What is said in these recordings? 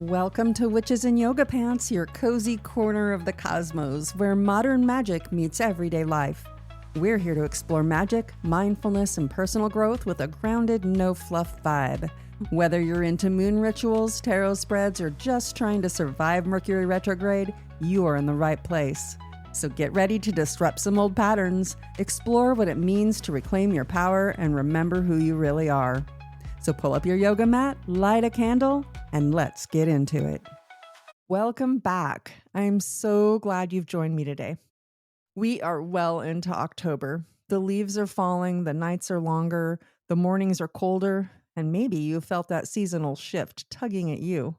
Welcome to Witches in Yoga Pants, your cozy corner of the cosmos where modern magic meets everyday life. We're here to explore magic, mindfulness, and personal growth with a grounded, no-fluff vibe. Whether you're into moon rituals, tarot spreads, or just trying to survive Mercury retrograde, you are in the right place. So get ready to disrupt some old patterns, explore what it means to reclaim your power, and remember who you really are. So pull up your yoga mat, light a candle, and let's get into it. Welcome back. I'm so glad you've joined me today. We are well into October. The leaves are falling, the nights are longer, the mornings are colder, and maybe you felt that seasonal shift tugging at you.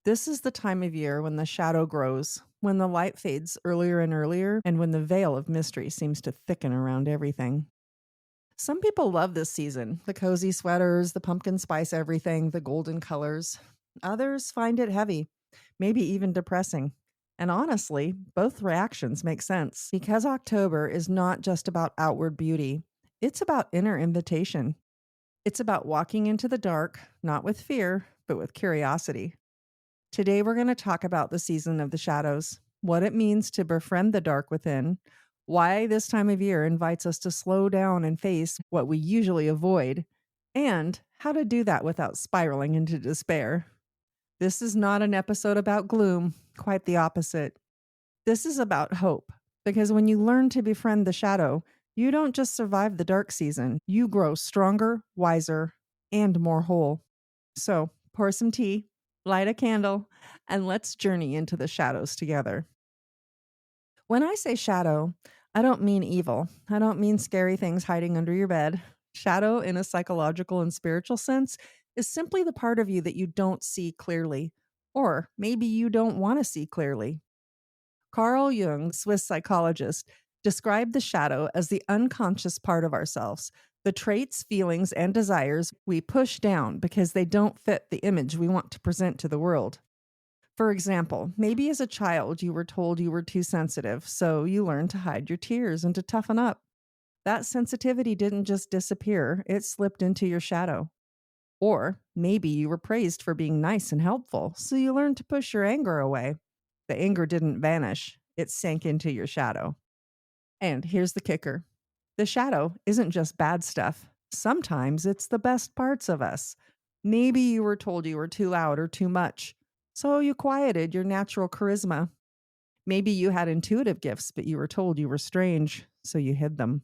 This is the time of year when the shadow grows, when the light fades earlier and earlier, and when the veil of mystery seems to thicken around everything. Some people love this season, the cozy sweaters, the pumpkin spice everything, the golden colors. Others find it heavy, maybe even depressing. And honestly, both reactions make sense because October is not just about outward beauty. It's about inner invitation. It's about walking into the dark, not with fear, but with curiosity. Today, we're going to talk about the season of the shadows, what it means to befriend the dark within, why this time of year invites us to slow down and face what we usually avoid, and how to do that without spiraling into despair. This is not an episode about gloom, quite the opposite. This is about hope, because when you learn to befriend the shadow, you don't just survive the dark season, you grow stronger, wiser, and more whole. So pour some tea, light a candle, and let's journey into the shadows together. When I say shadow, I don't mean evil. I don't mean scary things hiding under your bed. Shadow, in a psychological and spiritual sense, is simply the part of you that you don't see clearly, or maybe you don't want to see clearly. Carl Jung, Swiss psychologist, described the shadow as the unconscious part of ourselves, the traits, feelings, and desires we push down because they don't fit the image we want to present to the world. For example, maybe as a child you were told you were too sensitive, so you learned to hide your tears and to toughen up. That sensitivity didn't just disappear, it slipped into your shadow. Or maybe you were praised for being nice and helpful, so you learned to push your anger away. The anger didn't vanish, it sank into your shadow. And here's the kicker. The shadow isn't just bad stuff. Sometimes it's the best parts of us. Maybe you were told you were too loud or too much, so you quieted your natural charisma. Maybe you had intuitive gifts, but you were told you were strange, so you hid them.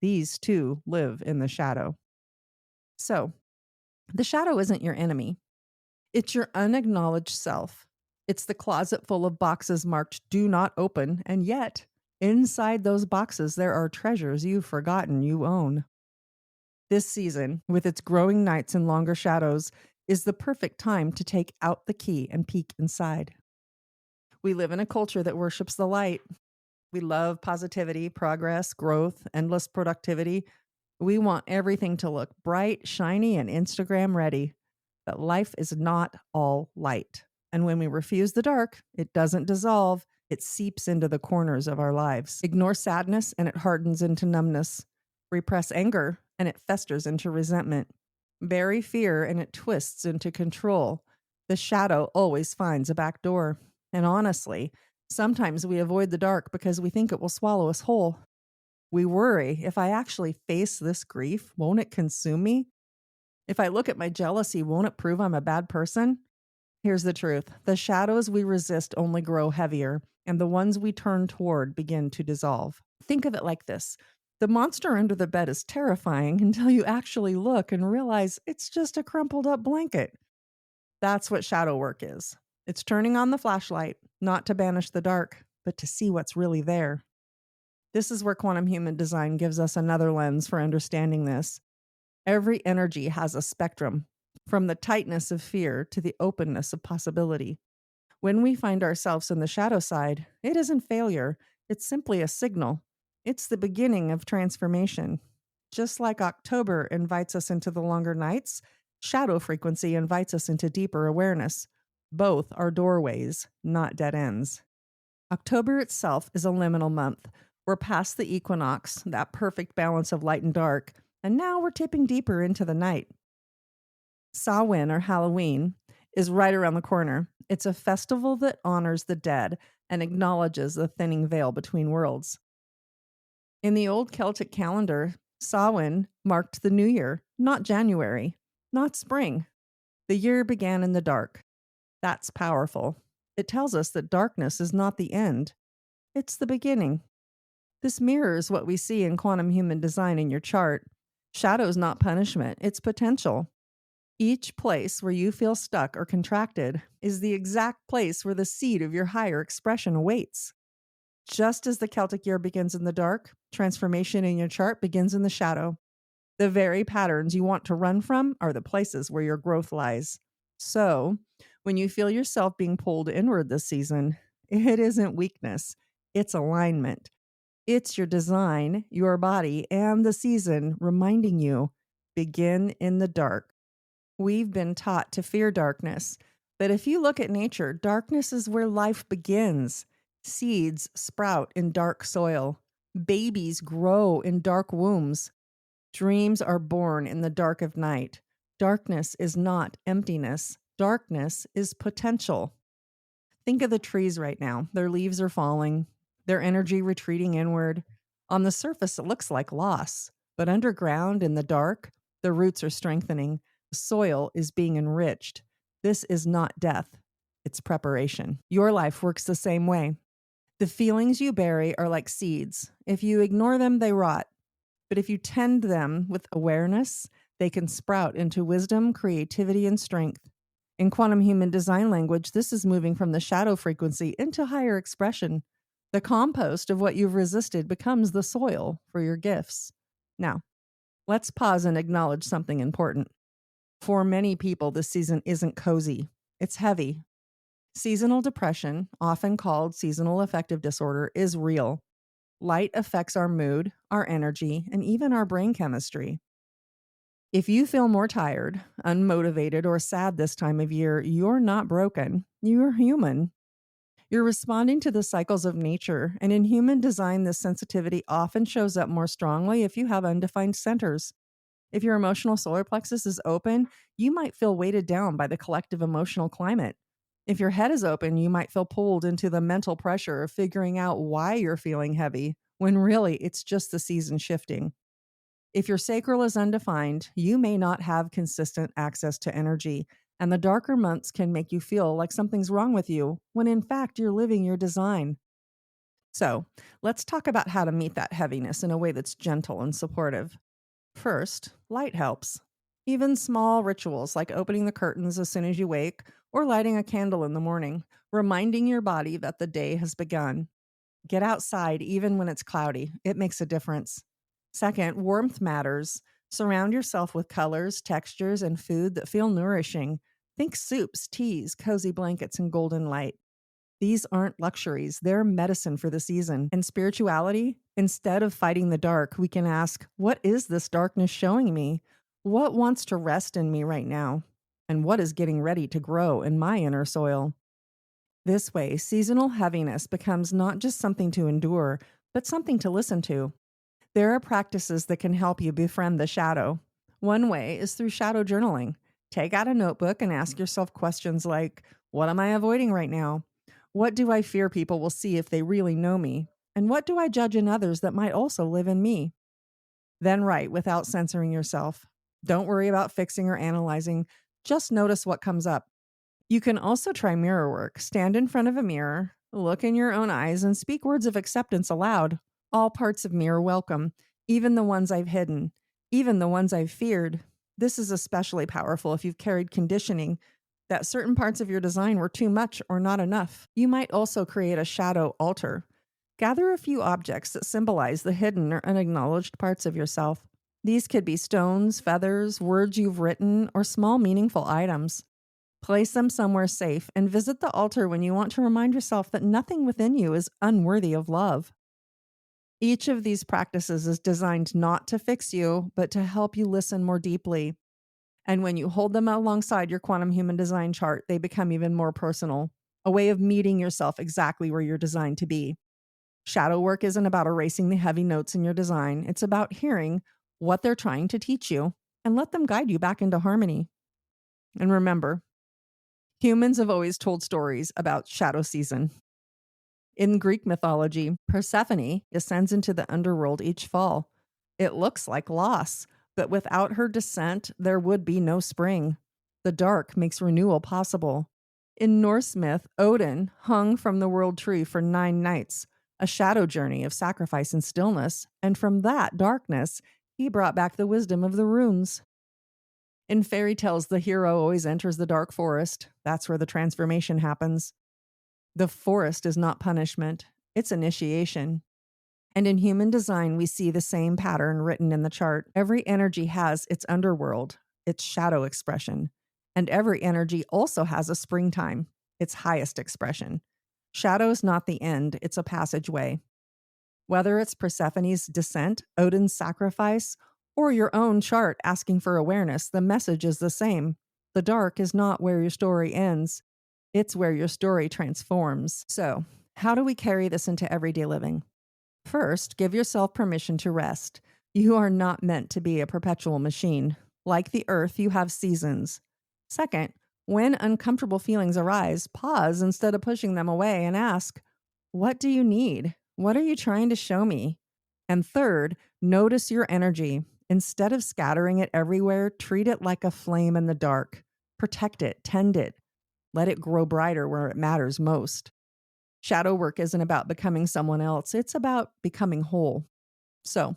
These too live in the shadow. So, the shadow isn't your enemy. It's your unacknowledged self. It's the closet full of boxes marked "Do Not Open," and yet, inside those boxes, there are treasures you've forgotten you own. This season, with its growing nights and longer shadows, is the perfect time to take out the key and peek inside. We live in a culture that worships the light. We love positivity, progress, growth, endless productivity. We want everything to look bright, shiny, and Instagram ready. But life is not all light. And when we refuse the dark, it doesn't dissolve, it seeps into the corners of our lives. Ignore sadness and it hardens into numbness. Repress anger and it festers into resentment. Bury fear and it twists into control. The shadow always finds a back door. And honestly, sometimes we avoid the dark because we think it will swallow us whole. We worry, if I actually face this grief, won't it consume me? If I look at my jealousy, won't it prove I'm a bad person? Here's the truth. The shadows we resist only grow heavier, and the ones we turn toward begin to dissolve. Think of it like this. The monster under the bed is terrifying until you actually look and realize it's just a crumpled up blanket. That's what shadow work is. It's turning on the flashlight, not to banish the dark, but to see what's really there. This is where quantum human design gives us another lens for understanding this. Every energy has a spectrum, from the tightness of fear to the openness of possibility. When we find ourselves in the shadow side, it isn't failure, it's simply a signal. It's the beginning of transformation. Just like October invites us into the longer nights, shadow frequency invites us into deeper awareness. Both are doorways, not dead ends. October itself is a liminal month. We're past the equinox, that perfect balance of light and dark, and now we're tipping deeper into the night. Samhain, or Halloween, is right around the corner. It's a festival that honors the dead and acknowledges the thinning veil between worlds. In the old Celtic calendar, Samhain marked the new year, not January, not spring. The year began in the dark. That's powerful. It tells us that darkness is not the end, it's the beginning. This mirrors what we see in quantum human design in your chart. Shadow's not punishment, it's potential. Each place where you feel stuck or contracted is the exact place where the seed of your higher expression awaits. Just as the Celtic year begins in the dark, transformation in your chart begins in the shadow. The very patterns you want to run from are the places where your growth lies. So, when you feel yourself being pulled inward this season, it isn't weakness, it's alignment. It's your design, your body, and the season reminding you, begin in the dark. We've been taught to fear darkness, but if you look at nature, darkness is where life begins. Seeds sprout in dark soil. Babies grow in dark wombs. Dreams are born in the dark of night. Darkness is not emptiness. Darkness is potential. Think of the trees right now. Their leaves are falling, their energy retreating inward. On the surface, it looks like loss, but underground in the dark, the roots are strengthening. The soil is being enriched. This is not death, it's preparation. Your life works the same way. The feelings you bury are like seeds. If you ignore them, they rot. But if you tend them with awareness, they can sprout into wisdom, creativity, and strength. In quantum human design language, this is moving from the shadow frequency into higher expression. The compost of what you've resisted becomes the soil for your gifts. Now, let's pause and acknowledge something important. For many people, this season isn't cozy. It's heavy. Seasonal depression, often called seasonal affective disorder, is real. Light affects our mood, our energy, and even our brain chemistry. If you feel more tired, unmotivated, or sad this time of year, you're not broken. You're human. You're responding to the cycles of nature, and in human design, this sensitivity often shows up more strongly if you have undefined centers. If your emotional solar plexus is open, you might feel weighted down by the collective emotional climate. If your head is open, you might feel pulled into the mental pressure of figuring out why you're feeling heavy, when really it's just the season shifting. If your sacral is undefined, you may not have consistent access to energy, and the darker months can make you feel like something's wrong with you, when in fact you're living your design. So, let's talk about how to meet that heaviness in a way that's gentle and supportive. First, light helps. Even small rituals like opening the curtains as soon as you wake or lighting a candle in the morning, reminding your body that the day has begun. Get outside even when it's cloudy. It makes a difference. Second, warmth matters. Surround yourself with colors, textures, and food that feel nourishing. Think soups, teas, cozy blankets, and golden light. These aren't luxuries, they're medicine for the season. And spirituality, instead of fighting the dark, we can ask, what is this darkness showing me? What wants to rest in me right now? And what is getting ready to grow in my inner soil? This way, seasonal heaviness becomes not just something to endure, but something to listen to. There are practices that can help you befriend the shadow. One way is through shadow journaling. Take out a notebook and ask yourself questions like, what am I avoiding right now? What do I fear people will see if they really know me? And what do I judge in others that might also live in me? Then write without censoring yourself. Don't worry about fixing or analyzing. Just notice what comes up. You can also try mirror work. Stand in front of a mirror, look in your own eyes, and speak words of acceptance aloud. All parts of me are welcome, even the ones I've hidden, even the ones I've feared. This is especially powerful if you've carried conditioning that certain parts of your design were too much or not enough. You might also create a shadow altar. Gather a few objects that symbolize the hidden or unacknowledged parts of yourself. These could be stones, feathers, words you've written, or small meaningful items. Place them somewhere safe and visit the altar when you want to remind yourself that nothing within you is unworthy of love. Each of these practices is designed not to fix you, but to help you listen more deeply. And when you hold them alongside your quantum human design chart, they become even more personal, a way of meeting yourself exactly where you're designed to be. Shadow work isn't about erasing the heavy notes in your design. It's about hearing what they're trying to teach you and let them guide you back into harmony. And remember, Humans have always told stories about shadow season. In Greek mythology, Persephone descends into the underworld each fall. It looks like loss, but without her descent, there would be no spring. The dark makes renewal possible. In Norse myth, Odin hung from the world tree for 9 nights, a shadow journey of sacrifice and stillness, and from that darkness, he brought back the wisdom of the runes. In fairy tales, the hero always enters the dark forest. That's where the transformation happens. The forest is not punishment, it's initiation. And in human design, we see the same pattern written in the chart. Every energy has its underworld, its shadow expression. And every energy also has a springtime, its highest expression. Shadow is not the end, it's a passageway. Whether it's Persephone's descent, Odin's sacrifice, or your own chart asking for awareness, the message is the same. The dark is not where your story ends. It's where your story transforms. So, how do we carry this into everyday living? First, give yourself permission to rest. You are not meant to be a perpetual machine. Like the earth, you have seasons. Second, when uncomfortable feelings arise, pause instead of pushing them away and ask, what do you need? What are you trying to show me? And third, notice your energy. Instead of scattering it everywhere, treat it like a flame in the dark. Protect it, tend it. Let it grow brighter where it matters most. Shadow work isn't about becoming someone else. It's about becoming whole. So,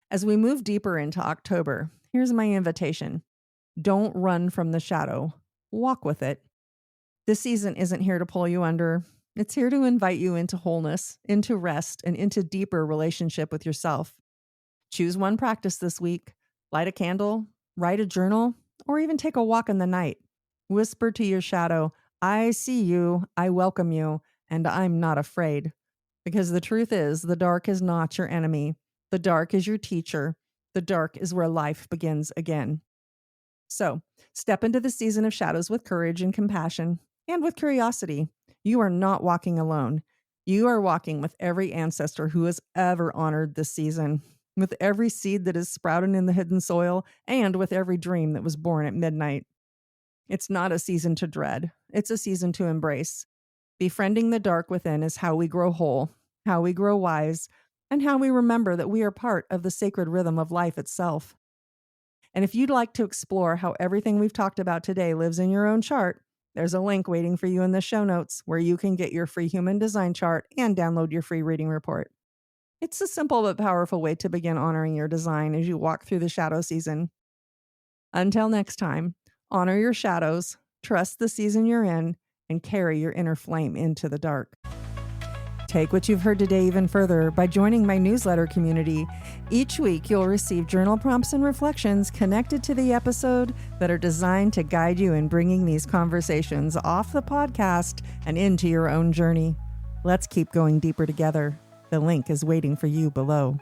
as we move deeper into October, here's my invitation. Don't run from the shadow. Walk with it. This season isn't here to pull you under. It's here to invite you into wholeness, into rest, and into deeper relationship with yourself. Choose one practice this week. Light a candle, write a journal, or even take a walk in the night. Whisper to your shadow, I see you, I welcome you, and I'm not afraid. Because the truth is, the dark is not your enemy. The dark is your teacher. The dark is where life begins again. So, step into the season of shadows with courage and compassion, and with curiosity. You are not walking alone. You are walking with every ancestor who has ever honored this season, with every seed that is sprouted in the hidden soil, and with every dream that was born at midnight. It's not a season to dread. It's a season to embrace. Befriending the dark within is how we grow whole, how we grow wise, and how we remember that we are part of the sacred rhythm of life itself. And if you'd like to explore how everything we've talked about today lives in your own chart, there's a link waiting for you in the show notes where you can get your free human design chart and download your free reading report. It's a simple but powerful way to begin honoring your design as you walk through the shadow season. Until next time, honor your shadows, trust the season you're in, and carry your inner flame into the dark. Take what you've heard today even further by joining my newsletter community. Each week, you'll receive journal prompts and reflections connected to the episode that are designed to guide you in bringing these conversations off the podcast and into your own journey. Let's keep going deeper together. The link is waiting for you below.